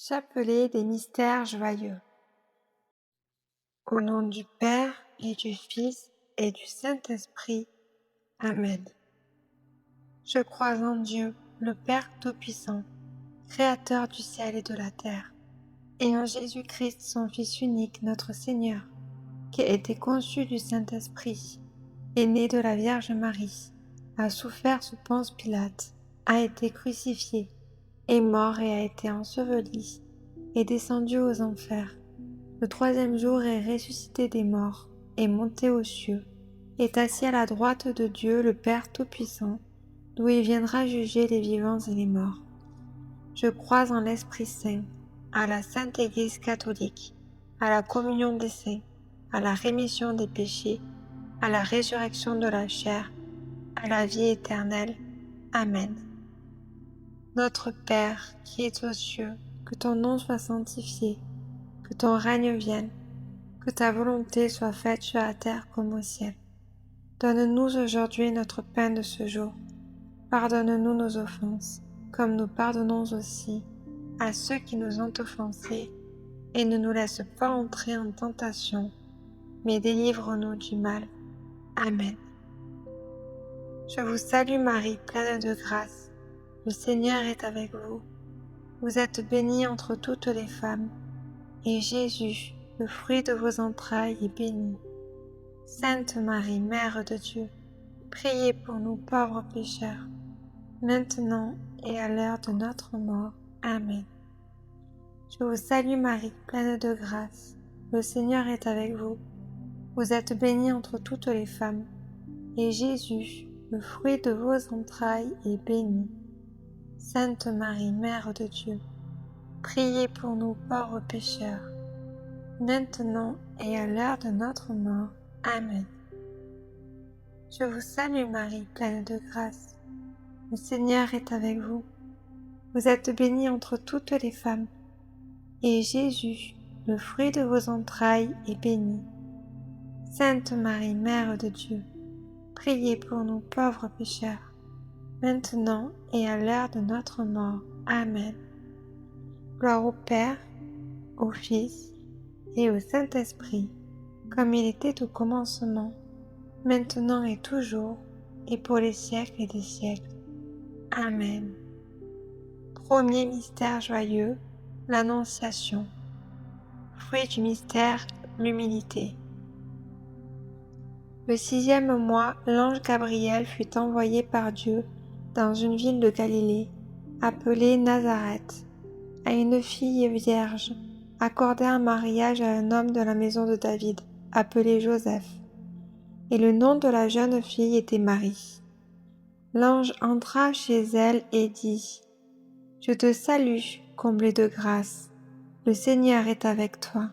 Chapelet des mystères joyeux. Au nom du Père et du Fils et du Saint-Esprit. Amen. Je crois en Dieu, le Père Tout-Puissant, Créateur du ciel et de la terre, et en Jésus-Christ, son Fils unique, notre Seigneur, qui a été conçu du Saint-Esprit, est né de la Vierge Marie, a souffert sous Ponce Pilate, a été crucifié, est mort et a été enseveli, est descendu aux enfers. Le troisième jour est ressuscité des morts, est monté aux cieux, est assis à la droite de Dieu le Père Tout-Puissant, d'où il viendra juger les vivants et les morts. Je crois en l'Esprit Saint, à la Sainte Église catholique, à la communion des saints, à la rémission des péchés, à la résurrection de la chair, à la vie éternelle. Amen. Notre Père, qui es aux cieux, que ton nom soit sanctifié, que ton règne vienne, que ta volonté soit faite sur la terre comme au ciel. Donne-nous aujourd'hui notre pain de ce jour. Pardonne-nous nos offenses, comme nous pardonnons aussi à ceux qui nous ont offensés, et ne nous laisse pas entrer en tentation, mais délivre-nous du mal. Amen. Je vous salue Marie, pleine de grâce. Le Seigneur est avec vous. Vous êtes bénie entre toutes les femmes, et Jésus, le fruit de vos entrailles, est béni. Sainte Marie, Mère de Dieu, priez pour nous pauvres pécheurs, maintenant et à l'heure de notre mort. Amen. Je vous salue Marie, pleine de grâce. Le Seigneur est avec vous. Vous êtes bénie entre toutes les femmes, et Jésus, le fruit de vos entrailles, est béni. Sainte Marie, Mère de Dieu, priez pour nous pauvres pécheurs, maintenant et à l'heure de notre mort. Amen. Je vous salue Marie, pleine de grâce. Le Seigneur est avec vous. Vous êtes bénie entre toutes les femmes, et Jésus, le fruit de vos entrailles, est béni. Sainte Marie, Mère de Dieu, priez pour nous pauvres pécheurs, maintenant et à l'heure de notre mort. Amen. Gloire au Père, au Fils et au Saint-Esprit, comme il était au commencement, maintenant et toujours, et pour les siècles des siècles. Amen. Premier mystère joyeux, l'Annonciation. Fruit du mystère, l'humilité. Le 6e mois, l'ange Gabriel fut envoyé par Dieu dans une ville de Galilée, appelée Nazareth, à une fille vierge, accordée en mariage à un homme de la maison de David, appelé Joseph. Et le nom de la jeune fille était Marie. L'ange entra chez elle et dit : « Je te salue, comblée de grâce, le Seigneur est avec toi. »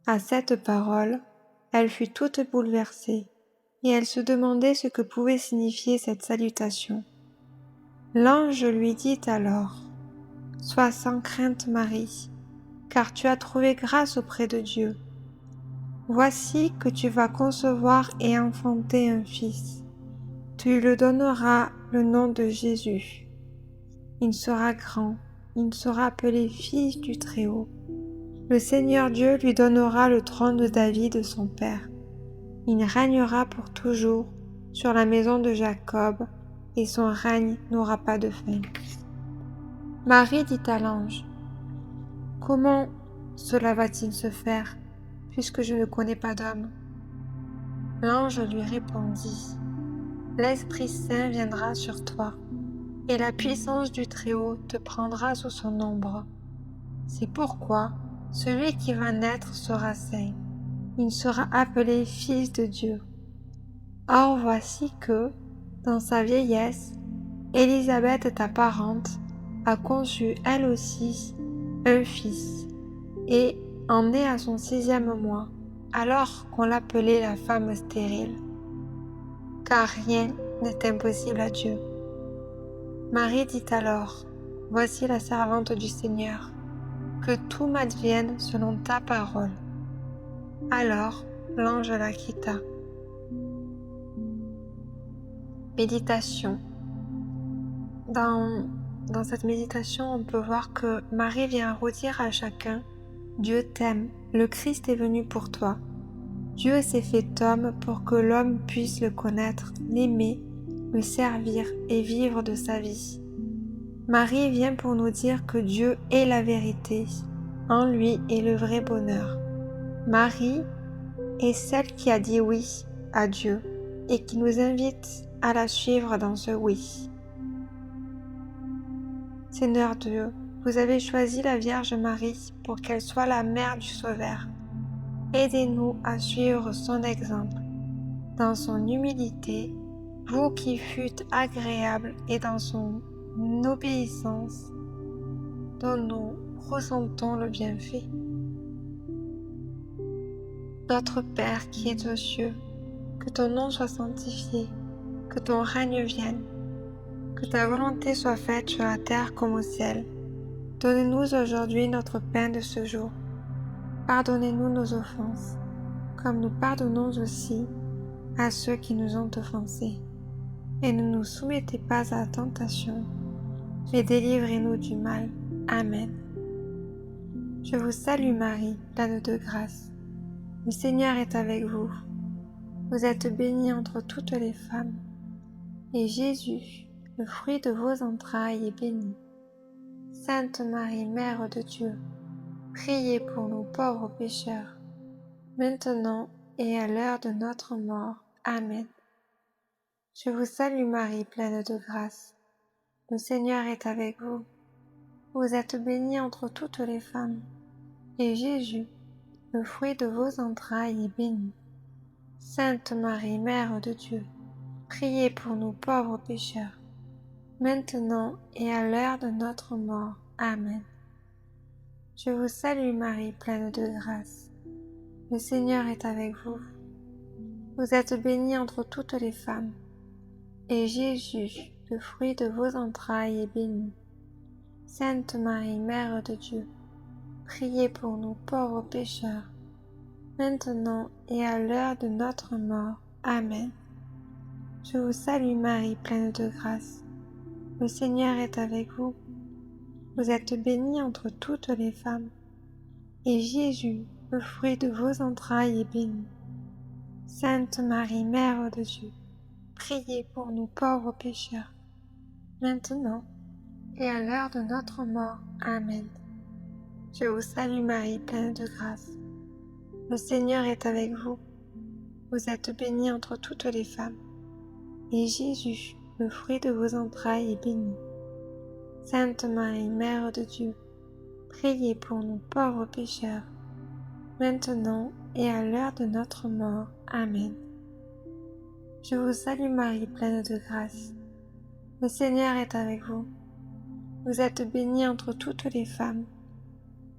À cette parole, elle fut toute bouleversée, et elle se demandait ce que pouvait signifier cette salutation. L'ange lui dit alors : « Sois sans crainte, Marie, car tu as trouvé grâce auprès de Dieu. Voici que tu vas concevoir et enfanter un fils. Tu lui donneras le nom de Jésus. Il sera grand, il sera appelé Fils du Très-Haut. Le Seigneur Dieu lui donnera le trône de David, son père. Il régnera pour toujours sur la maison de Jacob, et son règne n'aura pas de fin. » Marie dit à l'ange : « Comment cela va-t-il se faire, puisque je ne connais pas d'homme ? » L'ange lui répondit : « L'Esprit Saint viendra sur toi, et la puissance du Très-Haut te prendra sous son ombre. C'est pourquoi celui qui va naître sera saint. Il sera appelé Fils de Dieu. Or voici que, dans sa vieillesse, Élisabeth, ta parente, a conçu elle aussi un fils, et en est à son 6e mois, alors qu'on l'appelait la femme stérile. Car rien n'est impossible à Dieu. Marie dit alors : « Voici la servante du Seigneur, que tout m'advienne selon ta parole. » Alors l'ange la quitta. Méditation. Dans dans cette méditation, on peut voir que Marie vient redire à chacun: Dieu t'aime, le Christ est venu pour toi. Dieu s'est fait homme pour que l'homme puisse le connaître, l'aimer, le servir et vivre de sa vie. Marie vient pour nous dire que Dieu est la vérité, en lui est le vrai bonheur. Marie est celle qui a dit oui à Dieu et qui nous invite à la suivre dans ce oui. Seigneur Dieu, vous avez choisi la Vierge Marie pour qu'elle soit la mère du Sauveur. Aidez-nous à suivre son exemple. Dans son humilité, vous qui fûtes agréable et dans son obéissance, dont nous ressentons le bienfait. Notre Père qui es aux cieux, que ton nom soit sanctifié, que ton règne vienne, que ta volonté soit faite sur la terre comme au ciel. Donne-nous aujourd'hui notre pain de ce jour. Pardonnez-nous nos offenses, comme nous pardonnons aussi à ceux qui nous ont offensés. Et ne nous soumettez pas à la tentation, mais délivrez-nous du mal. Amen. Je vous salue Marie, pleine de grâce. Le Seigneur est avec vous. Vous êtes bénie entre toutes les femmes, et Jésus, le fruit de vos entrailles, est béni. Sainte Marie, Mère de Dieu, priez pour nous pauvres pécheurs, maintenant et à l'heure de notre mort. Amen. Je vous salue Marie, pleine de grâce. Le Seigneur est avec vous. Vous êtes bénie entre toutes les femmes, et Jésus, le fruit de vos entrailles, est béni. Sainte Marie, Mère de Dieu, priez pour nous pauvres pécheurs, maintenant et à l'heure de notre mort. Amen. Je vous salue Marie, pleine de grâce. Le Seigneur est avec vous. Vous êtes bénie entre toutes les femmes, et Jésus, le fruit de vos entrailles, est béni. Sainte Marie, Mère de Dieu, priez pour nous pauvres pécheurs, maintenant et à l'heure de notre mort. Amen. Je vous salue Marie, pleine de grâce. Le Seigneur est avec vous. Vous êtes bénie entre toutes les femmes, et Jésus, le fruit de vos entrailles, est béni. Sainte Marie, Mère de Dieu, priez pour nous pauvres pécheurs, maintenant et à l'heure de notre mort. Amen. Je vous salue Marie, pleine de grâce. Le Seigneur est avec vous. Vous êtes bénie entre toutes les femmes, et Jésus, le fruit de vos entrailles, est béni. Sainte Marie, Mère de Dieu, priez pour nous pauvres pécheurs, maintenant et à l'heure de notre mort. Amen. Je vous salue Marie, pleine de grâce. Le Seigneur est avec vous. Vous êtes bénie entre toutes les femmes,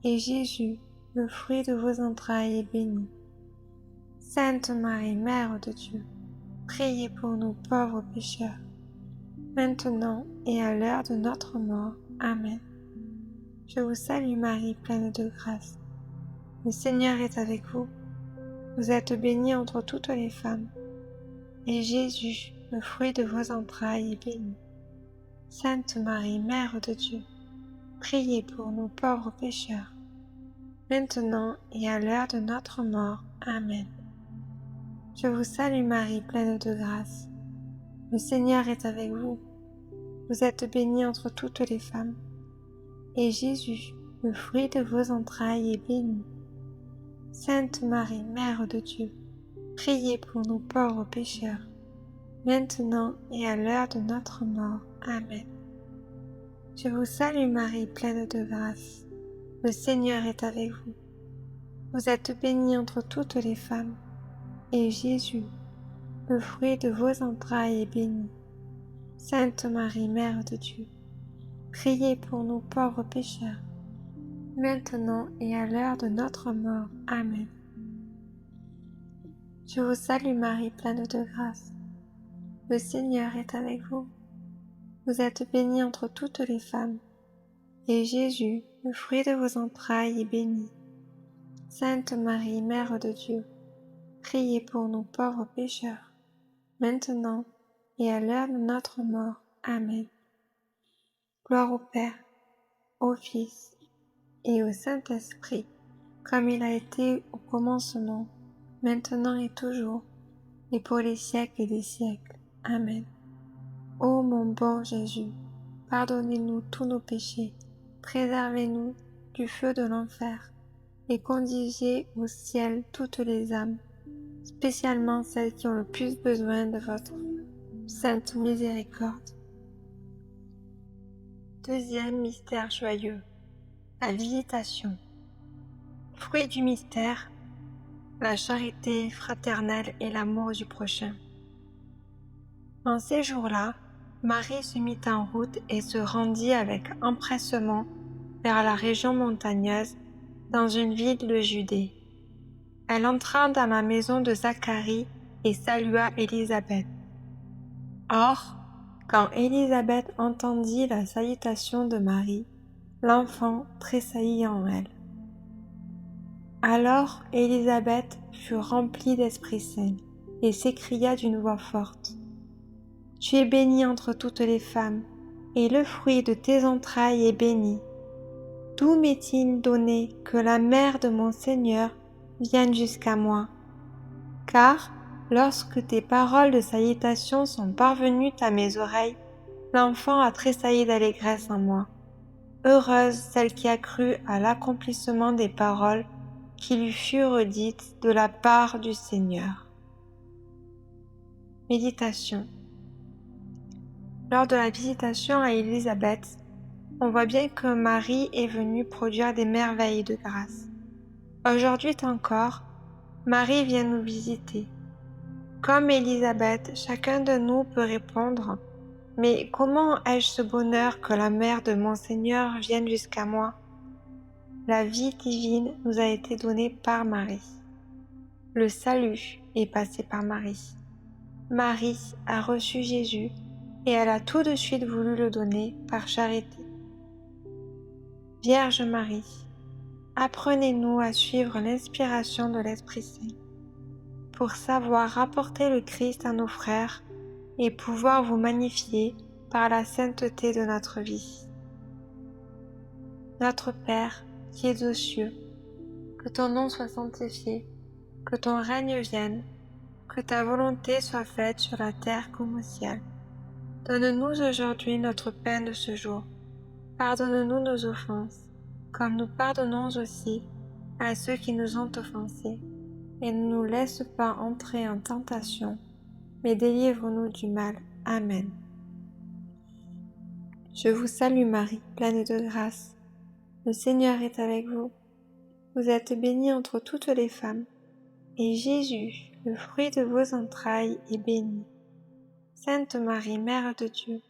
et Jésus, le fruit de vos entrailles, est béni. Sainte Marie, Mère de Dieu, priez pour nous pauvres pécheurs, maintenant et à l'heure de notre mort. Amen. Je vous salue Marie, pleine de grâce. Le Seigneur est avec vous. Vous êtes bénie entre toutes les femmes, et Jésus, le fruit de vos entrailles, est béni. Sainte Marie, Mère de Dieu, priez pour nous pauvres pécheurs, maintenant et à l'heure de notre mort. Amen. Je vous salue Marie, pleine de grâce. Le Seigneur est avec vous. Vous êtes bénie entre toutes les femmes, et Jésus, le fruit de vos entrailles, est béni. Sainte Marie, Mère de Dieu, priez pour nous pauvres pécheurs, maintenant et à l'heure de notre mort. Amen. Je vous salue Marie, pleine de grâce. Le Seigneur est avec vous. Vous êtes bénie entre toutes les femmes, et Jésus, le fruit de vos entrailles, est béni. Sainte Marie, Mère de Dieu, priez pour nous pauvres pécheurs, maintenant et à l'heure de notre mort. Amen. Je vous salue Marie, pleine de grâce. Le Seigneur est avec vous. Vous êtes bénie entre toutes les femmes, et Jésus, le fruit de vos entrailles, est béni. Sainte Marie, Mère de Dieu, priez pour nous pauvres pécheurs, maintenant et à l'heure de notre mort. Amen. Gloire au Père, au Fils et au Saint-Esprit, comme il a été au commencement, maintenant et toujours, et pour les siècles des siècles. Amen. Ô mon bon Jésus, pardonnez-nous tous nos péchés, préservez-nous du feu de l'enfer, et conduisez au ciel toutes les âmes, spécialement celles qui ont le plus besoin de votre sainte miséricorde. Deuxième mystère joyeux, la visitation. Fruit du mystère, la charité fraternelle et l'amour du prochain. En ces jours-là, Marie se mit en route et se rendit avec empressement vers la région montagneuse, dans une ville de Judée. Elle entra dans la maison de Zacharie et salua Élisabeth. Or, quand Élisabeth entendit la salutation de Marie, l'enfant tressaillit en elle. Alors Élisabeth fut remplie d'Esprit Saint et s'écria d'une voix forte: « Tu es bénie entre toutes les femmes, et le fruit de tes entrailles est béni. D'où m'est-il donné que la mère de mon Seigneur vienne jusqu'à moi? Car, lorsque tes paroles de salutation sont parvenues à mes oreilles, l'enfant a tressailli d'allégresse en moi. Heureuse celle qui a cru à l'accomplissement des paroles qui lui furent dites de la part du Seigneur. » Méditation. Lors de la visitation à Élisabeth, on voit bien que Marie est venue produire des merveilles de grâce. Aujourd'hui encore, Marie vient nous visiter. Comme Élisabeth, chacun de nous peut répondre: « Mais comment ai-je ce bonheur que la mère de mon Seigneur vienne jusqu'à moi ?» La vie divine nous a été donnée par Marie. Le salut est passé par Marie. Marie a reçu Jésus et elle a tout de suite voulu le donner par charité. Vierge Marie, apprenez-nous à suivre l'inspiration de l'Esprit Saint pour savoir rapporter le Christ à nos frères et pouvoir vous magnifier par la sainteté de notre vie. Notre Père, qui es aux cieux, que ton nom soit sanctifié, que ton règne vienne, que ta volonté soit faite sur la terre comme au ciel. Donne-nous aujourd'hui notre pain de ce jour. Pardonne-nous nos offenses, comme nous pardonnons aussi à ceux qui nous ont offensés. Et ne nous laisse pas entrer en tentation, mais délivre-nous du mal. Amen. Je vous salue Marie, pleine de grâce. Le Seigneur est avec vous. Vous êtes bénie entre toutes les femmes, et Jésus, le fruit de vos entrailles, est béni. Sainte Marie, Mère de Dieu,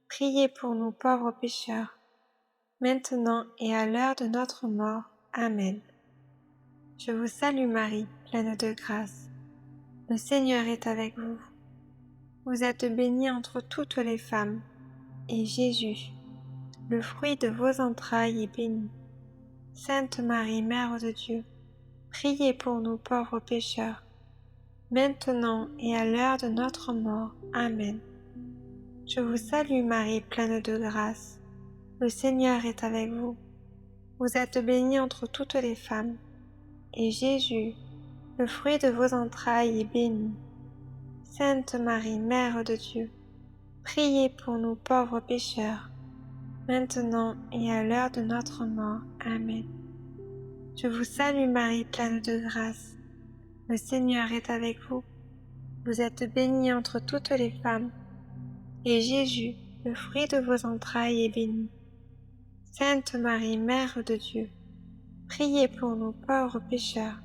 priez pour nous pauvres pécheurs, maintenant et à l'heure de notre mort. Amen. Je vous salue Marie, pleine de grâce. Le Seigneur est avec vous. Vous êtes bénie entre toutes les femmes, et Jésus, le fruit de vos entrailles, est béni. Sainte Marie, Mère de Dieu, priez pour nous pauvres pécheurs, maintenant et à l'heure de notre mort. Amen. Je vous salue Marie, pleine de grâce. Le Seigneur est avec vous. Vous êtes bénie entre toutes les femmes, et Jésus, le fruit de vos entrailles, est béni. Sainte Marie, Mère de Dieu, priez pour nous pauvres pécheurs, maintenant et à l'heure de notre mort. Amen. Je vous salue Marie, pleine de grâce. Le Seigneur est avec vous. Vous êtes bénie entre toutes les femmes, et Jésus, le fruit de vos entrailles, est béni. Sainte Marie, Mère de Dieu, priez pour nous pauvres pécheurs,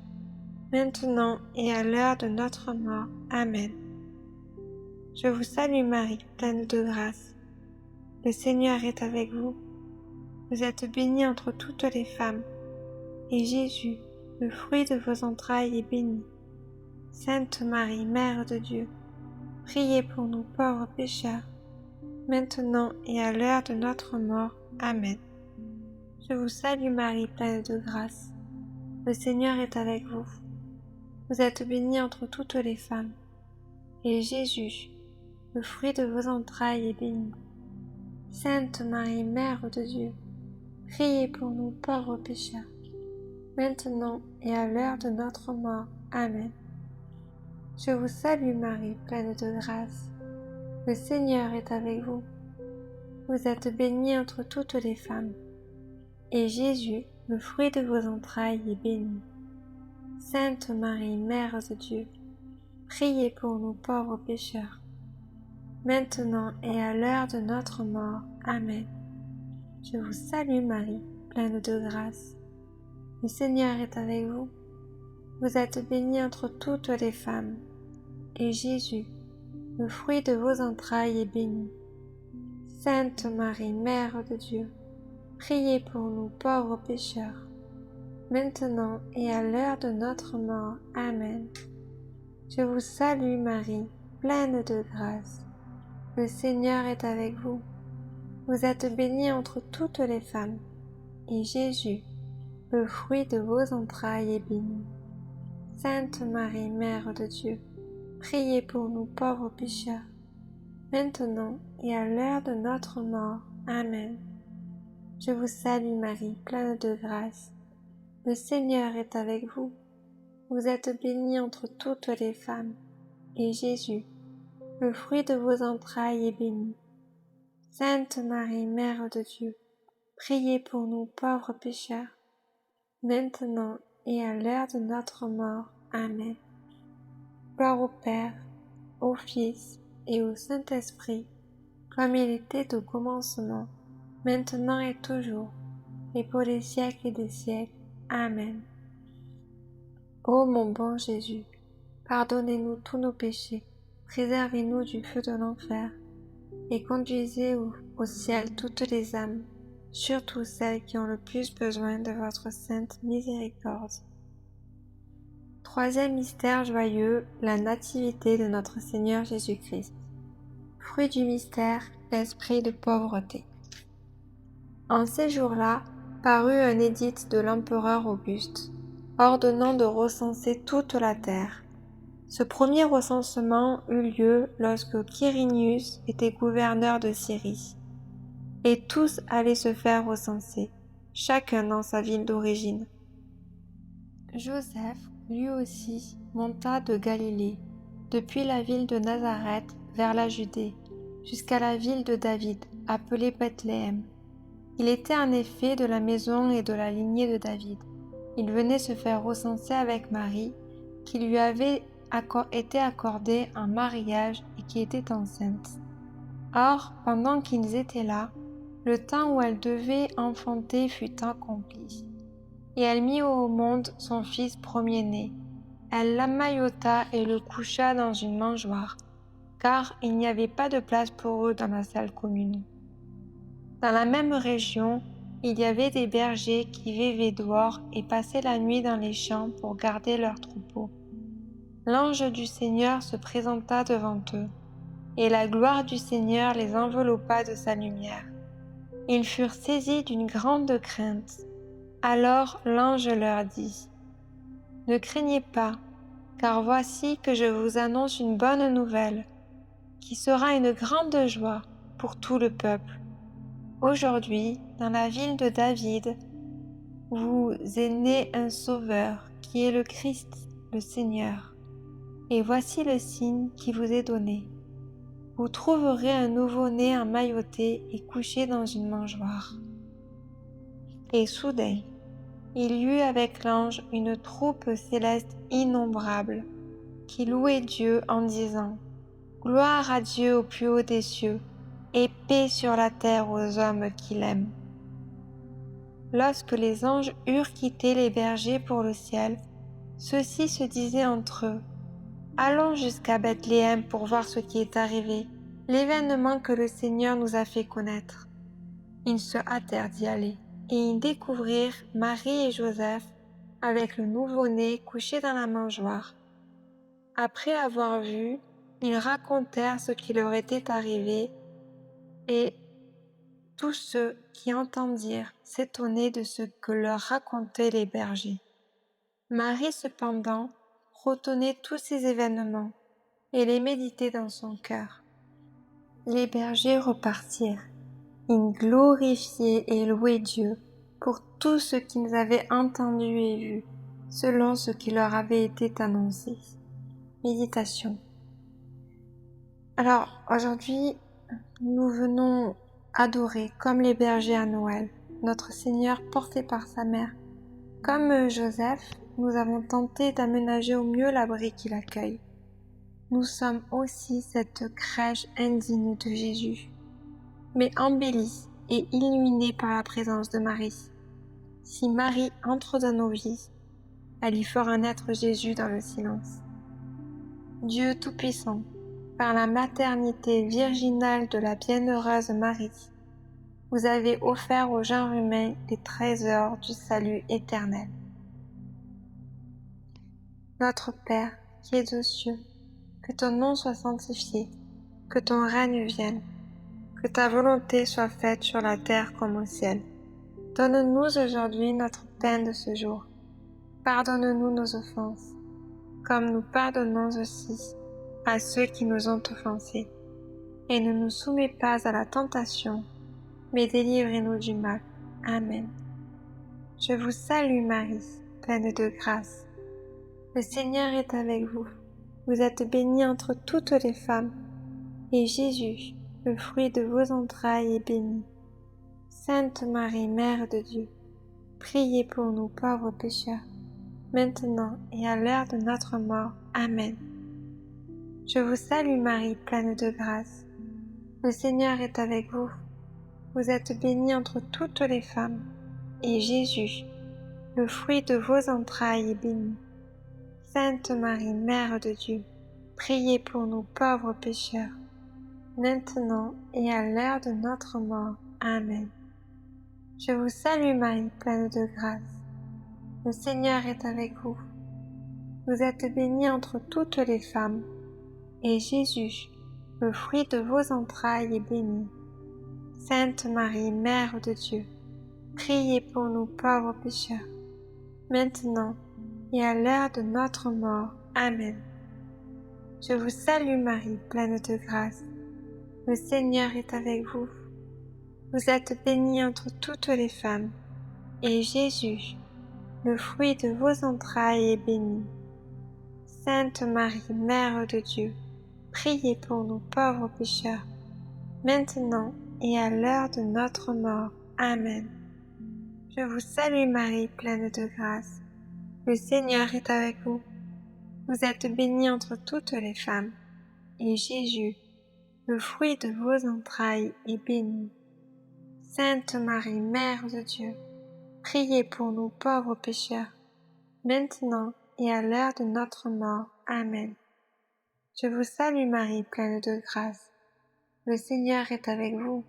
maintenant et à l'heure de notre mort. Amen. Je vous salue Marie, pleine de grâce. Le Seigneur est avec vous. Vous êtes bénie entre toutes les femmes, et Jésus, le fruit de vos entrailles, est béni. Sainte Marie, Mère de Dieu, priez pour nous pauvres pécheurs, maintenant et à l'heure de notre mort. Amen. Je vous salue Marie, pleine de grâce. Le Seigneur est avec vous. Vous êtes bénie entre toutes les femmes, et Jésus, le fruit de vos entrailles, est béni. Sainte Marie, Mère de Dieu, priez pour nous pauvres pécheurs, maintenant et à l'heure de notre mort. Amen. Je vous salue Marie, pleine de grâce. Le Seigneur est avec vous. Vous êtes bénie entre toutes les femmes, et Jésus, le fruit de vos entrailles, est béni. Sainte Marie, Mère de Dieu, priez pour nous pauvres pécheurs, maintenant et à l'heure de notre mort. Amen. Je vous salue Marie, pleine de grâce. Le Seigneur est avec vous. Vous êtes bénie entre toutes les femmes, et Jésus, le fruit de vos entrailles, est béni. Sainte Marie, Mère de Dieu, priez pour nous pauvres pécheurs, maintenant et à l'heure de notre mort. Amen. Je vous salue Marie, pleine de grâce. Le Seigneur est avec vous. Vous êtes bénie entre toutes les femmes, et Jésus, le fruit de vos entrailles, est béni. Sainte Marie, Mère de Dieu, priez pour nous pauvres pécheurs, maintenant et à l'heure de notre mort. Amen. Je vous salue Marie, pleine de grâce. Le Seigneur est avec vous. Vous êtes bénie entre toutes les femmes, et Jésus, le fruit de vos entrailles, est béni. Sainte Marie, Mère de Dieu, priez pour nous pauvres pécheurs, maintenant et à l'heure de notre mort. Amen. Gloire au Père, au Fils et au Saint-Esprit, comme il était au commencement, maintenant et toujours, et pour les siècles des siècles. Amen. Ô mon bon Jésus, pardonnez-nous tous nos péchés, préservez-nous du feu de l'enfer, et conduisez au ciel toutes les âmes, surtout celles qui ont le plus besoin de votre sainte miséricorde. Troisième mystère joyeux, la nativité de notre Seigneur Jésus-Christ. Fruit du mystère, l'esprit de pauvreté. En ces jours-là, parut un édit de l'empereur Auguste, ordonnant de recenser toute la terre. Ce premier recensement eut lieu lorsque Quirinius était gouverneur de Syrie. Et tous allaient se faire recenser, chacun dans sa ville d'origine. Joseph, lui aussi, monta de Galilée, depuis la ville de Nazareth vers la Judée, jusqu'à la ville de David, appelée Bethléem. Il était en effet de la maison et de la lignée de David. Il venait se faire recenser avec Marie, qui lui avait été accordée en mariage et qui était enceinte. Or, pendant qu'ils étaient là, le temps où elle devait enfanter fut accompli. Et elle mit au monde son fils premier-né. Elle l'emmaillota et le coucha dans une mangeoire, car il n'y avait pas de place pour eux dans la salle commune. Dans la même région, il y avait des bergers qui vivaient dehors et passaient la nuit dans les champs pour garder leurs troupeaux. L'ange du Seigneur se présenta devant eux, et la gloire du Seigneur les enveloppa de sa lumière. Ils furent saisis d'une grande crainte. Alors l'ange leur dit : « Ne craignez pas, car voici que je vous annonce une bonne nouvelle, qui sera une grande joie pour tout le peuple. Aujourd'hui, dans la ville de David, vous est né un Sauveur, qui est le Christ, le Seigneur. Et voici le signe qui vous est donné. Vous trouverez un nouveau-né emmailloté et couché dans une mangeoire. » Et soudain, il y eut avec l'ange une troupe céleste innombrable, qui louait Dieu en disant : « Gloire à Dieu au plus haut des cieux, et paix sur la terre aux hommes qui l'aiment. » Lorsque les anges eurent quitté les bergers pour le ciel, ceux-ci se disaient entre eux : « Allons jusqu'à Bethléem pour voir ce qui est arrivé, l'événement que le Seigneur nous a fait connaître. » Ils se hâtèrent d'y aller, et y découvrirent Marie et Joseph avec le nouveau-né couché dans la mangeoire. Après avoir vu, ils racontèrent ce qui leur était arrivé, et tous ceux qui entendirent s'étonnaient de ce que leur racontaient les bergers. Marie, cependant, retenait tous ces événements et les méditait dans son cœur. Les bergers repartirent, Ils glorifiaient et louaient Dieu pour tout ce qu'ils avaient entendu et vu, selon ce qui leur avait été annoncé. Méditation. Alors, aujourd'hui, nous venons adorer, comme les bergers à Noël, notre Seigneur porté par sa mère. Comme Joseph, nous avons tenté d'aménager au mieux l'abri qui l'accueille. Nous sommes aussi cette crèche indigne de Jésus, mais embellie et illuminée par la présence de Marie. Si Marie entre dans nos vies, elle y fera naître Jésus dans le silence. Dieu Tout-Puissant, par la maternité virginale de la bienheureuse Marie, vous avez offert au genre humain les trésors du salut éternel. Notre Père, qui es aux cieux, que ton nom soit sanctifié, que ton règne vienne, que ta volonté soit faite sur la terre comme au ciel. Donne-nous aujourd'hui notre pain de ce jour. Pardonne-nous nos offenses, comme nous pardonnons aussi à ceux qui nous ont offensés. Et ne nous soumets pas à la tentation, mais délivre-nous du mal. Amen. Je vous salue Marie, pleine de grâce. Le Seigneur est avec vous. Vous êtes bénie entre toutes les femmes, et Jésus, le fruit de vos entrailles, est béni. Sainte Marie, Mère de Dieu, priez pour nous pauvres pécheurs, maintenant et à l'heure de notre mort. Amen. Je vous salue Marie, pleine de grâce. Le Seigneur est avec vous. Vous êtes bénie entre toutes les femmes, et Jésus, le fruit de vos entrailles, est béni. Sainte Marie, Mère de Dieu, priez pour nous pauvres pécheurs, maintenant et à l'heure de notre mort. Amen. Je vous salue Marie, pleine de grâce. Le Seigneur est avec vous. Vous êtes bénie entre toutes les femmes, et Jésus, le fruit de vos entrailles, est béni. Sainte Marie, Mère de Dieu, priez pour nous pauvres pécheurs, maintenant et à l'heure de notre mort. Amen. Je vous salue Marie, pleine de grâce. Le Seigneur est avec vous. Vous êtes bénie entre toutes les femmes, et Jésus, le fruit de vos entrailles, est béni. Sainte Marie, Mère de Dieu, priez pour nous pauvres pécheurs, maintenant et à l'heure de notre mort. Amen. Je vous salue Marie, pleine de grâce. Le Seigneur est avec vous. Vous êtes bénie entre toutes les femmes, et Jésus, le fruit de vos entrailles, est béni. Sainte Marie, Mère de Dieu, priez pour nous pauvres pécheurs, maintenant et à l'heure de notre mort. Amen. Je vous salue Marie, pleine de grâce. Le Seigneur est avec vous.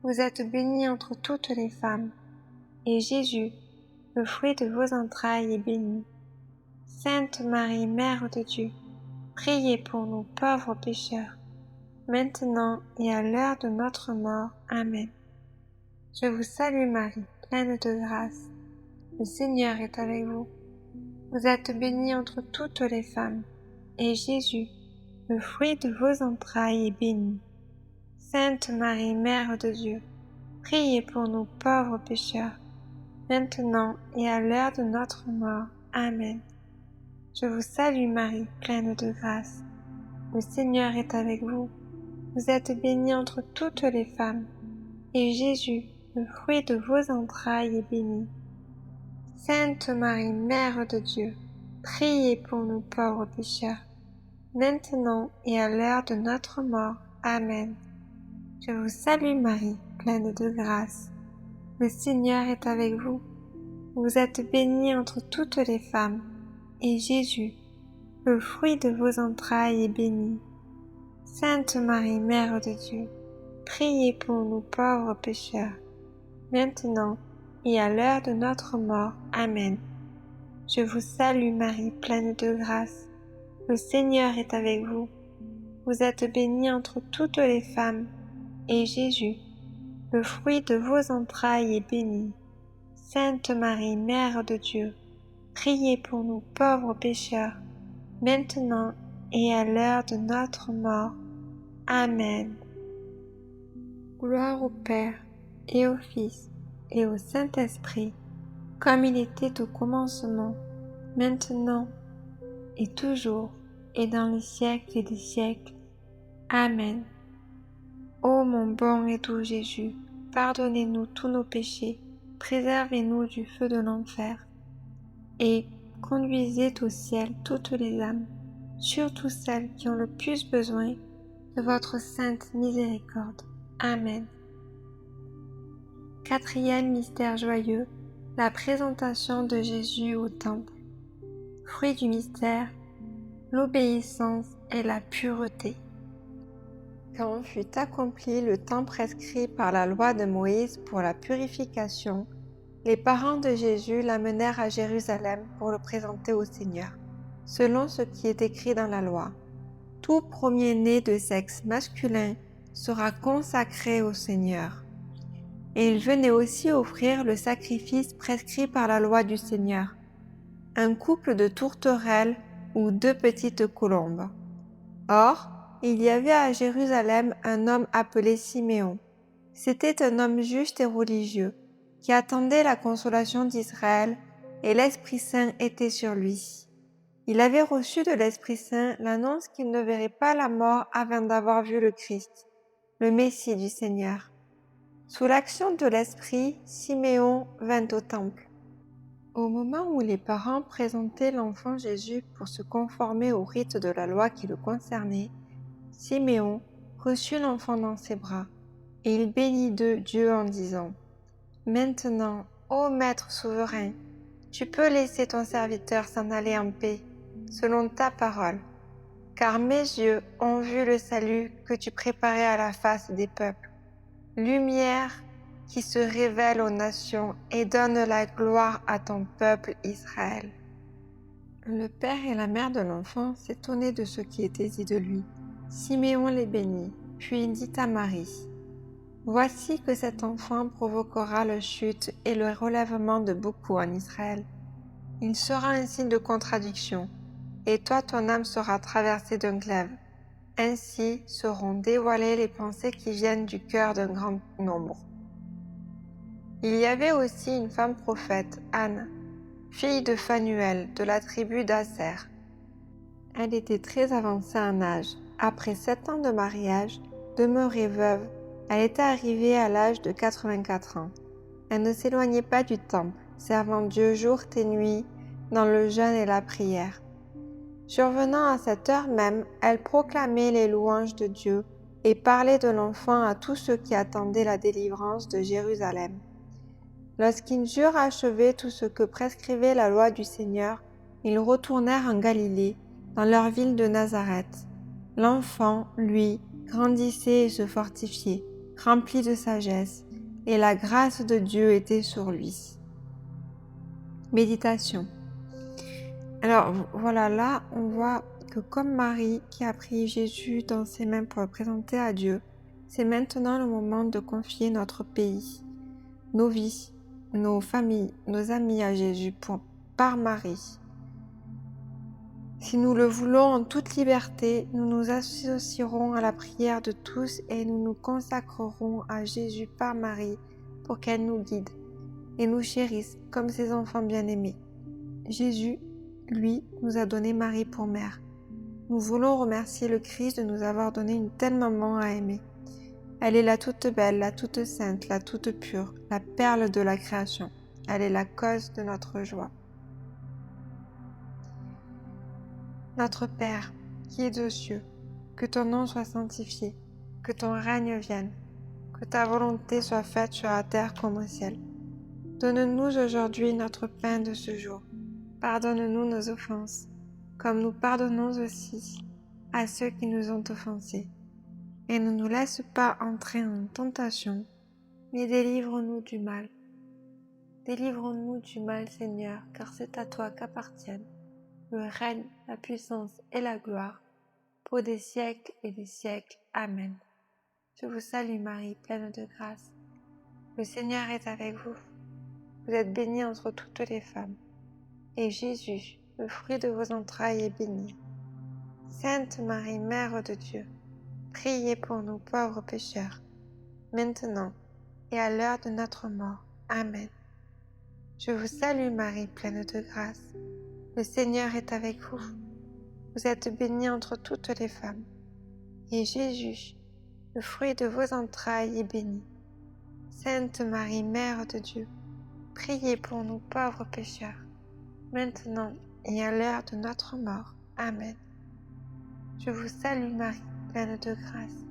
Vous êtes bénie entre toutes les femmes, et Jésus, le fruit de vos entrailles, est béni. Sainte Marie, Mère de Dieu, priez pour nous pauvres pécheurs, maintenant et à l'heure de notre mort. Amen. Je vous salue Marie, pleine de grâce. Le Seigneur est avec vous. Vous êtes bénie entre toutes les femmes, et Jésus, le fruit de vos entrailles, est béni. Sainte Marie, Mère de Dieu, priez pour nous pauvres pécheurs, maintenant et à l'heure de notre mort. Amen. Je vous salue Marie, pleine de grâce. Le Seigneur est avec vous. Vous êtes bénie entre toutes les femmes, et Jésus, le fruit de vos entrailles, est béni. Sainte Marie, Mère de Dieu, priez pour nous pauvres pécheurs, maintenant et à l'heure de notre mort. Amen. Je vous salue Marie, pleine de grâce. Le Seigneur est avec vous. Vous êtes bénie entre toutes les femmes, et Jésus, le fruit de vos entrailles, est béni. Sainte Marie, Mère de Dieu, priez pour nous pauvres pécheurs, maintenant et à l'heure de notre mort. Amen. Je vous salue Marie, pleine de grâce. Le Seigneur est avec vous. Vous êtes bénie entre toutes les femmes, et Jésus, le fruit de vos entrailles, est béni. Sainte Marie, Mère de Dieu, priez pour nous pauvres pécheurs, maintenant et à l'heure de notre mort. Amen. Gloire au Père, et au Fils, et au Saint-Esprit, comme il était au commencement, maintenant, et toujours, et dans les siècles des siècles. Amen. Ô mon bon et doux Jésus, pardonnez-nous tous nos péchés, préservez-nous du feu de l'enfer, et conduisez au ciel toutes les âmes, surtout celles qui ont le plus besoin de votre sainte miséricorde. Amen. Quatrième mystère joyeux, la présentation de Jésus au temple. Fruit du mystère, l'obéissance et la pureté. Quand fut accompli le temps prescrit par la loi de Moïse pour la purification, les parents de Jésus l'amenèrent à Jérusalem pour le présenter au Seigneur, selon ce qui est écrit dans la loi. Tout premier-né de sexe masculin sera consacré au Seigneur. Et il venait aussi offrir le sacrifice prescrit par la loi du Seigneur, un couple de tourterelles ou 2 petites colombes. Or, il y avait à Jérusalem un homme appelé Siméon. C'était un homme juste et religieux, qui attendait la consolation d'Israël, et l'Esprit Saint était sur lui. Il avait reçu de l'Esprit Saint l'annonce qu'il ne verrait pas la mort avant d'avoir vu le Christ, le Messie du Seigneur. Sous l'action de l'Esprit, Siméon vint au temple. Au moment où les parents présentaient l'enfant Jésus pour se conformer au rite de la loi qui le concernait, Siméon reçut l'enfant dans ses bras, et il bénit Dieu en disant : « Maintenant, ô Maître souverain, tu peux laisser ton serviteur s'en aller en paix, selon ta parole, car mes yeux ont vu le salut que tu préparais à la face des peuples, lumière qui se révèle aux nations et donne la gloire à ton peuple Israël. » Le père et la mère de l'enfant s'étonnaient de ce qui était dit de lui. Siméon les bénit, puis il dit à Marie : « Voici que cet enfant provoquera la chute et le relèvement de beaucoup en Israël. Il sera un signe de contradiction, et toi ton âme sera traversée d'un glaive. Ainsi seront dévoilées les pensées qui viennent du cœur d'un grand nombre. » Il y avait aussi une femme prophète, Anne, fille de Phanuel, de la tribu d'Aser. Elle était très avancée en âge. Après 7 ans de mariage, demeurée veuve, elle était arrivée à l'âge de 84 ans. Elle ne s'éloignait pas du temple, servant Dieu jour et nuit dans le jeûne et la prière. Survenant à cette heure même, elle proclamait les louanges de Dieu et parlait de l'enfant à tous ceux qui attendaient la délivrance de Jérusalem. Lorsqu'ils eurent achevé tout ce que prescrivait la loi du Seigneur, ils retournèrent en Galilée, dans leur ville de Nazareth. L'enfant, lui, grandissait et se fortifiait, rempli de sagesse, et la grâce de Dieu était sur lui. Méditation. Alors voilà, là on voit que comme Marie qui a pris Jésus dans ses mains pour le présenter à Dieu, c'est maintenant le moment de confier notre pays, nos vies, nos familles, nos amis à Jésus par Marie. Si nous le voulons en toute liberté, nous nous associerons à la prière de tous et nous nous consacrerons à Jésus par Marie pour qu'elle nous guide et nous chérisse comme ses enfants bien-aimés. Jésus, lui, nous a donné Marie pour mère. Nous voulons remercier le Christ de nous avoir donné une telle maman à aimer. Elle est la toute belle, la toute sainte, la toute pure, la perle de la création. Elle est la cause de notre joie. Notre Père, qui es aux cieux, que ton nom soit sanctifié, que ton règne vienne, que ta volonté soit faite sur la terre comme au ciel. Donne-nous aujourd'hui notre pain de ce jour. Pardonne-nous nos offenses, comme nous pardonnons aussi à ceux qui nous ont offensés. Et ne nous laisse pas entrer en tentation, mais délivre-nous du mal. Délivre-nous du mal, Seigneur, car c'est à toi qu'appartiennent le règne, la puissance et la gloire, pour des siècles et des siècles. Amen. Je vous salue Marie, pleine de grâce. Le Seigneur est avec vous. Vous êtes bénie entre toutes les femmes. Et Jésus, le fruit de vos entrailles, est béni. Sainte Marie, Mère de Dieu, priez pour nous pauvres pécheurs, maintenant et à l'heure de notre mort. Amen. Je vous salue Marie, pleine de grâce. Le Seigneur est avec vous. Vous êtes bénie entre toutes les femmes. Et Jésus, le fruit de vos entrailles, est béni. Sainte Marie, Mère de Dieu, priez pour nous pauvres pécheurs, maintenant et à l'heure de notre mort. Amen. Je vous salue Marie, pleine de grâce.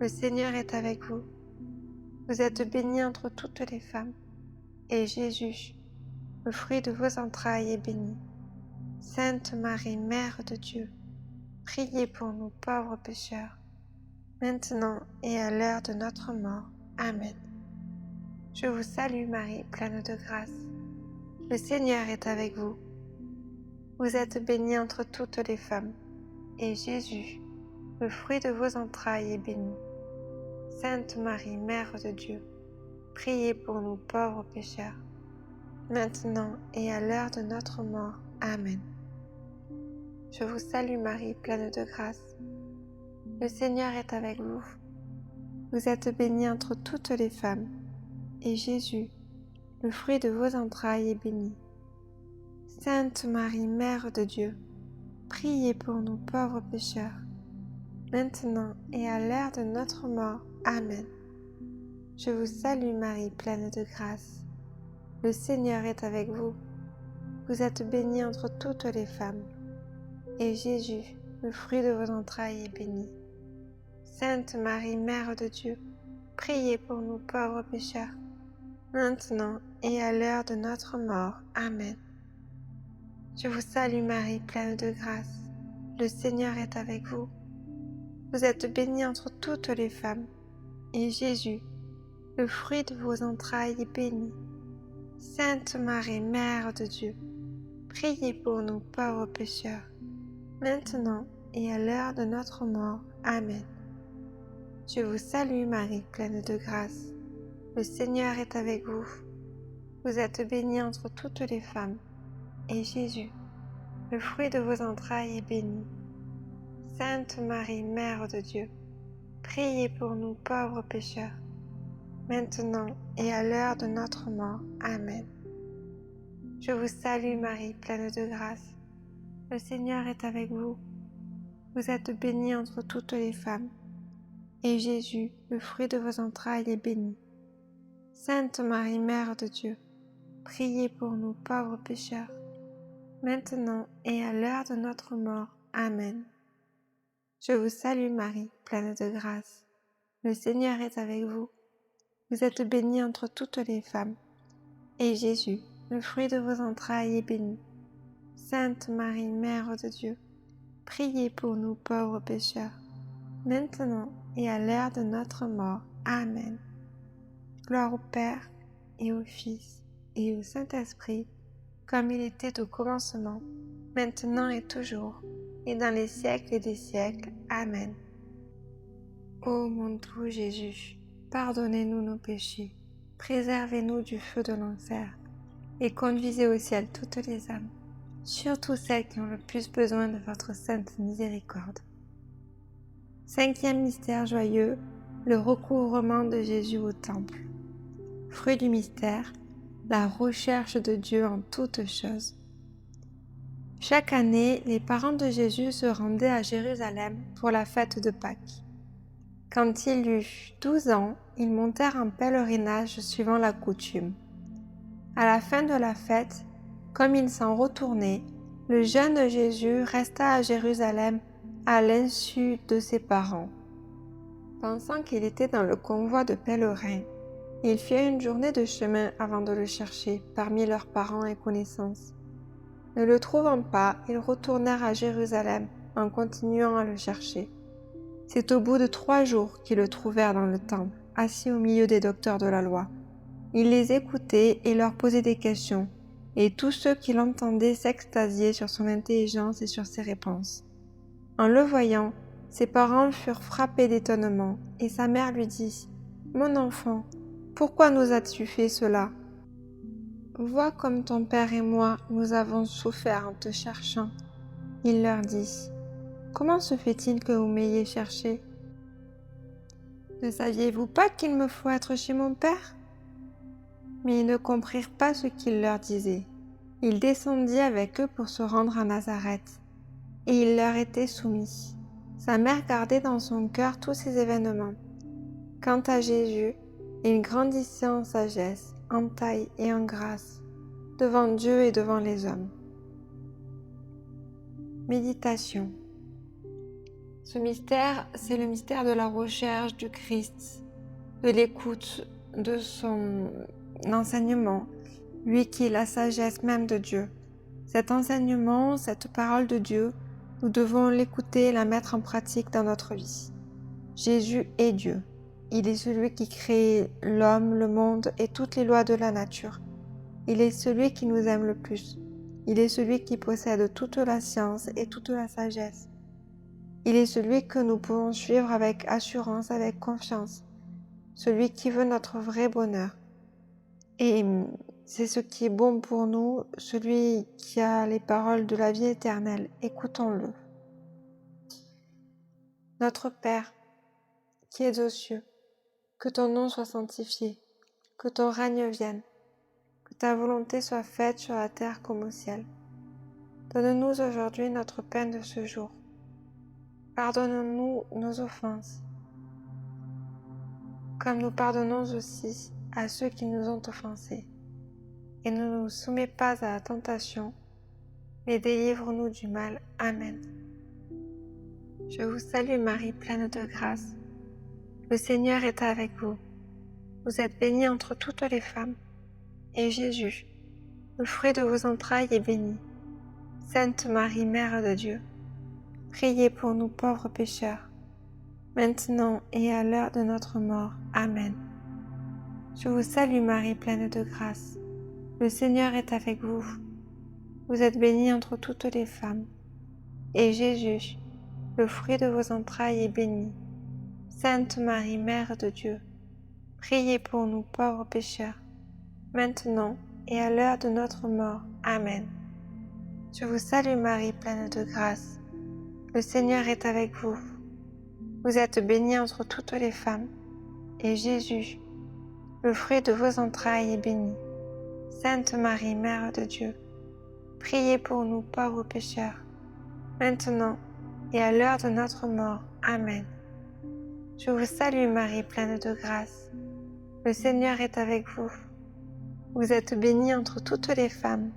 Le Seigneur est avec vous. Vous êtes bénie entre toutes les femmes. Et Jésus, le fruit de vos entrailles, est béni. Sainte Marie, Mère de Dieu, priez pour nous pauvres pécheurs, maintenant et à l'heure de notre mort. Amen. Je vous salue Marie, pleine de grâce. Le Seigneur est avec vous. Vous êtes bénie entre toutes les femmes, et Jésus, le fruit de vos entrailles, est béni. Sainte Marie, Mère de Dieu, priez pour nous pauvres pécheurs, maintenant et à l'heure de notre mort. Amen. Je vous salue Marie, pleine de grâce. Le Seigneur est avec vous. Vous êtes bénie entre toutes les femmes, et Jésus, le fruit de vos entrailles, est béni. Sainte Marie, Mère de Dieu, priez pour nous pauvres pécheurs, maintenant et à l'heure de notre mort. Amen. Je vous salue Marie, pleine de grâce. Le Seigneur est avec vous. Vous êtes bénie entre toutes les femmes, et Jésus, le fruit de vos entrailles, est béni. Sainte Marie, Mère de Dieu, priez pour nous pauvres pécheurs, maintenant et à l'heure de notre mort. Amen. Je vous salue Marie, pleine de grâce. Le Seigneur est avec vous. Vous êtes bénie entre toutes les femmes, et Jésus, le fruit de vos entrailles, est béni. Sainte Marie, Mère de Dieu, priez pour nous pauvres pécheurs, maintenant et à l'heure de notre mort. Amen. Je vous salue Marie, pleine de grâce. Le Seigneur est avec vous. Vous êtes bénie entre toutes les femmes, et Jésus, le fruit de vos entrailles, est béni. Sainte Marie, Mère de Dieu, priez pour nous pauvres pécheurs, maintenant et à l'heure de notre mort. Amen. Je vous salue Marie, pleine de grâce. Le Seigneur est avec vous. Vous êtes bénie entre toutes les femmes, et Jésus, le fruit de vos entrailles, est béni. Sainte Marie, Mère de Dieu, priez pour nous pauvres pécheurs, maintenant et à l'heure de notre mort. Amen. Je vous salue Marie, pleine de grâce. Le Seigneur est avec vous. Vous êtes bénie entre toutes les femmes, et Jésus, le fruit de vos entrailles, est béni. Sainte Marie, Mère de Dieu, priez pour nous pauvres pécheurs, maintenant et à l'heure de notre mort. Amen. Gloire au Père, et au Fils, et au Saint-Esprit, comme il était au commencement, maintenant et toujours, et dans les siècles des siècles. Amen. Ô mon doux Jésus, pardonnez-nous nos péchés, préservez-nous du feu de l'enfer, et conduisez au ciel toutes les âmes, surtout celles qui ont le plus besoin de votre sainte miséricorde. Cinquième mystère joyeux, le recouvrement de Jésus au temple. Fruit du mystère, la recherche de Dieu en toutes choses. Chaque année, les parents de Jésus se rendaient à Jérusalem pour la fête de Pâques. Quand il eut 12 ans, ils montèrent en pèlerinage suivant la coutume. À la fin de la fête, comme ils s'en retournaient, le jeune Jésus resta à Jérusalem à l'insu de ses parents. Pensant qu'il était dans le convoi de pèlerins, il fit une journée de chemin avant de le chercher parmi leurs parents et connaissances. Ne le trouvant pas, ils retournèrent à Jérusalem en continuant à le chercher. C'est au bout de 3 jours qu'ils le trouvèrent dans le temple, assis au milieu des docteurs de la loi. Il les écoutait et leur posait des questions, et tous ceux qui l'entendaient s'extasiaient sur son intelligence et sur ses réponses. En le voyant, ses parents furent frappés d'étonnement, et sa mère lui dit : « Mon enfant, pourquoi nous as-tu fait cela ? Vois comme ton père et moi, nous avons souffert en te cherchant. » Il leur dit : « Comment se fait-il que vous m'ayez cherché ? Ne saviez-vous pas qu'il me faut être chez mon Père ? » Mais ils ne comprirent pas ce qu'il leur disait. Il descendit avec eux pour se rendre à Nazareth, et il leur était soumis. Sa mère gardait dans son cœur tous ces événements. Quant à Jésus, il grandissait en sagesse, en taille et en grâce, devant Dieu et devant les hommes. Méditation. Ce mystère, c'est le mystère de la recherche du Christ, de l'écoute de son enseignement, lui qui est la sagesse même de Dieu. Cet enseignement, cette parole de Dieu, nous devons l'écouter et la mettre en pratique dans notre vie. Jésus est Dieu. Il est celui qui crée l'homme, le monde et toutes les lois de la nature. Il est celui qui nous aime le plus. Il est celui qui possède toute la science et toute la sagesse. Il est celui que nous pouvons suivre avec assurance, avec confiance. Celui qui veut notre vrai bonheur. Et c'est ce qui est bon pour nous, celui qui a les paroles de la vie éternelle. Écoutons-le. Notre Père, qui es aux cieux, que ton nom soit sanctifié, que ton règne vienne, que ta volonté soit faite sur la terre comme au ciel. Donne-nous aujourd'hui notre pain de ce jour. Pardonne-nous nos offenses, comme nous pardonnons aussi à ceux qui nous ont offensés. Et ne nous soumets pas à la tentation, mais délivre-nous du mal. Amen. Je vous salue Marie, pleine de grâce. Le Seigneur est avec vous. Vous êtes bénie entre toutes les femmes, et Jésus, le fruit de vos entrailles, est béni. Sainte Marie, Mère de Dieu, priez pour nous pauvres pécheurs, maintenant et à l'heure de notre mort. Amen. Je vous salue Marie, pleine de grâce. Le Seigneur est avec vous. Vous êtes bénie entre toutes les femmes, et Jésus, le fruit de vos entrailles, est béni. Sainte Marie, Mère de Dieu, priez pour nous pauvres pécheurs, maintenant et à l'heure de notre mort. Amen. Je vous salue Marie, pleine de grâce. Le Seigneur est avec vous. Vous êtes bénie entre toutes les femmes, et Jésus, le fruit de vos entrailles, est béni. Sainte Marie, Mère de Dieu, priez pour nous pauvres pécheurs, maintenant et à l'heure de notre mort. Amen. Je vous salue Marie, pleine de grâce. Le Seigneur est avec vous. Vous êtes bénie entre toutes les femmes,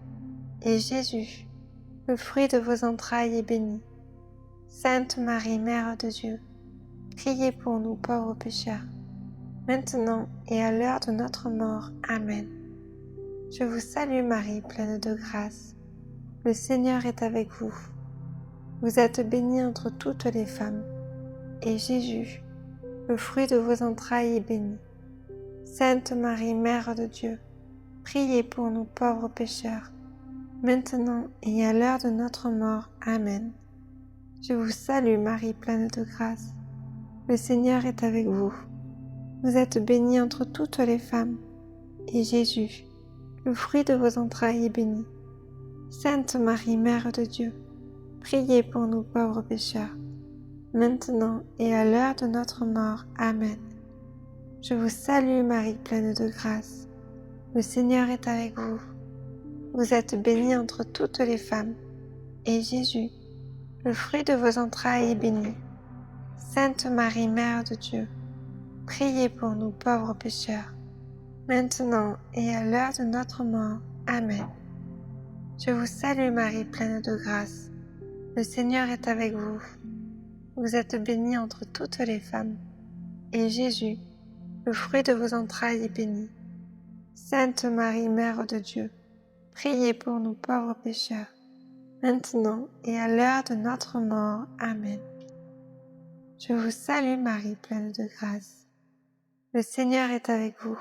et Jésus, le fruit de vos entrailles, est béni. Sainte Marie, Mère de Dieu, priez pour nous pauvres pécheurs, maintenant et à l'heure de notre mort. Amen. Je vous salue Marie, pleine de grâce. Le Seigneur est avec vous. Vous êtes bénie entre toutes les femmes, et Jésus, le fruit de vos entrailles, est béni. Sainte Marie, Mère de Dieu, priez pour nous pauvres pécheurs, maintenant et à l'heure de notre mort. Amen. Je vous salue Marie, pleine de grâce. Le Seigneur est avec vous. Vous êtes bénie entre toutes les femmes, et Jésus, le fruit de vos entrailles, est béni. Sainte Marie, Mère de Dieu, priez pour nous pauvres pécheurs, maintenant et à l'heure de notre mort. Amen. Je vous salue Marie, pleine de grâce. Le Seigneur est avec vous. Vous êtes bénie entre toutes les femmes, et Jésus, le fruit de vos entrailles, est béni. Sainte Marie, Mère de Dieu, priez pour nous pauvres pécheurs, maintenant et à l'heure de notre mort. Amen. Je vous salue Marie, pleine de grâce. Le Seigneur est avec vous. Vous êtes bénie entre toutes les femmes, et Jésus, le fruit de vos entrailles, est béni. Sainte Marie, Mère de Dieu, priez pour nous pauvres pécheurs, maintenant et à l'heure de notre mort. Amen. Je vous salue Marie, pleine de grâce. Le Seigneur est avec vous.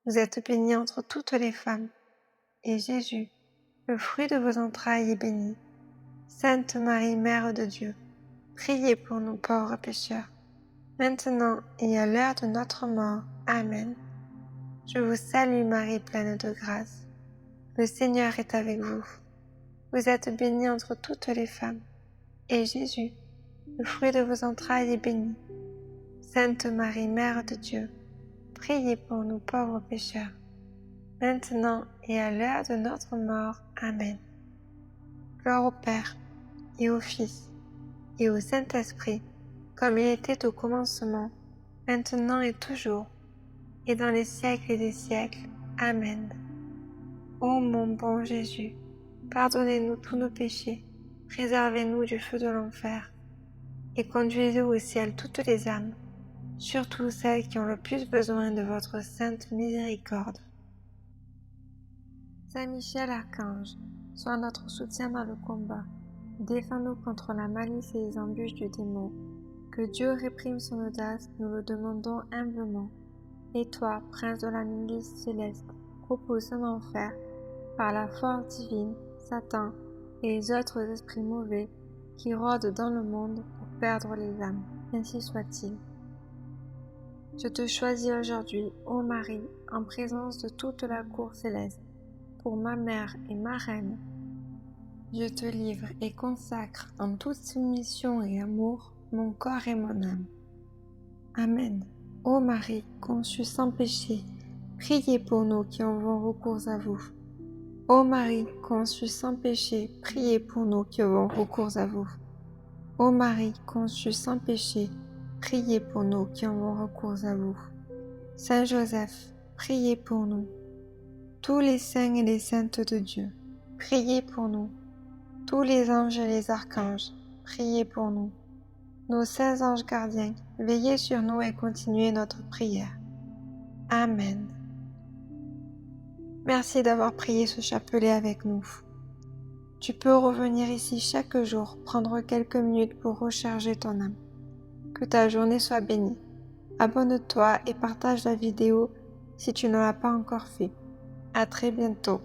Vous êtes bénie entre toutes les femmes, et Jésus, le fruit de vos entrailles, est béni. Sainte Marie, Mère de Dieu, priez pour nous pauvres pécheurs, maintenant et à l'heure de notre mort. Amen. Je vous salue Marie, pleine de grâce. Le Seigneur est avec vous. Vous êtes bénie entre toutes les femmes, et Jésus, le fruit de vos entrailles, est béni. Sainte Marie, Mère de Dieu, priez pour nous pauvres pécheurs, maintenant et à l'heure de notre mort. Amen. Gloire au Père, et au Fils, et au Saint-Esprit, comme il était au commencement, maintenant et toujours, et dans les siècles des siècles. Amen. Ô mon bon Jésus, pardonnez-nous tous nos péchés, préservez-nous du feu de l'enfer, et conduisez au ciel toutes les âmes, surtout celles qui ont le plus besoin de votre sainte miséricorde. Saint Michel Archange, sois notre soutien dans le combat. Défends-nous contre la malice et les embûches du démon. Que Dieu réprime son audace, nous le demandons humblement. Et toi, prince de la milice céleste, repousse en enfer, par la force divine, Satan et les autres esprits mauvais qui rôdent dans le monde pour perdre les âmes. Ainsi soit-il. Je te choisis aujourd'hui, ô Marie, en présence de toute la cour céleste, pour ma mère et ma reine. Je te livre et consacre en toute soumission et amour mon corps et mon âme. Amen. Ô Marie, conçue sans péché, priez pour nous qui avons recours à vous. Ô Marie, conçue sans péché, priez pour nous qui avons recours à vous. Ô Marie, conçue sans péché, priez pour nous qui avons recours à vous. Saint Joseph, priez pour nous. Tous les saints et les saintes de Dieu, priez pour nous. Tous les anges et les archanges, priez pour nous. Nos saints anges gardiens, veillez sur nous et continuez notre prière. Amen. Merci d'avoir prié ce chapelet avec nous. Tu peux revenir ici chaque jour, prendre quelques minutes pour recharger ton âme. Que ta journée soit bénie. Abonne-toi et partage la vidéo si tu ne l'as pas encore fait. À très bientôt.